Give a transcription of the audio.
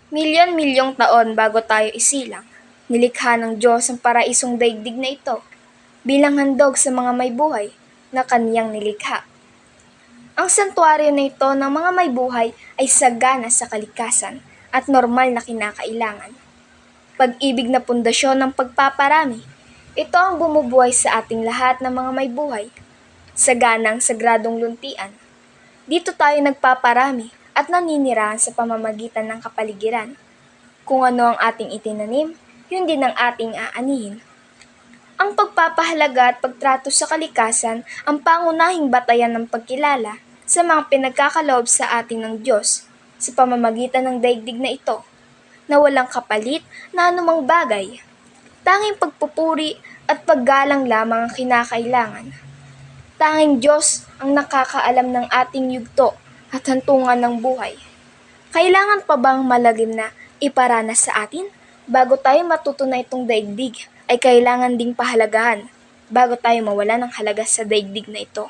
Milyon-milyong taon bago tayo isilang, nilikha ng Diyos ang paraisong daigdig na ito bilang handog sa mga may buhay na kaniyang nilikha. Ang santuaryo na ito ng mga may buhay ay sagana sa kalikasan at normal na kinakailangan. Pag-ibig na pundasyon ng pagpaparami, ito ang bumubuhay sa ating lahat ng mga may buhay. Saganang sagradong luntian. Dito tayo nagpaparami at naninirahan sa pamamagitan ng kapaligiran. Kung ano ang ating itinanim, yun din ang ating aanihin. Ang pagpapahalaga at pagtrato sa kalikasan ang pangunahing batayan ng pagkilala sa mga pinagkakaloob sa atin ng Diyos sa pamamagitan ng daigdig na ito, na walang kapalit na anumang bagay. Tanging pagpupuri at paggalang lamang ang kinakailangan. Tanging Diyos ang nakakaalam ng ating yugto at hantungan ng buhay. Kailangan pa bang malagim na iparanas sa atin? Bago tayo matuto na itong daigdig, ay kailangan ding pahalagahan bago tayo mawala ng halaga sa daigdig na ito.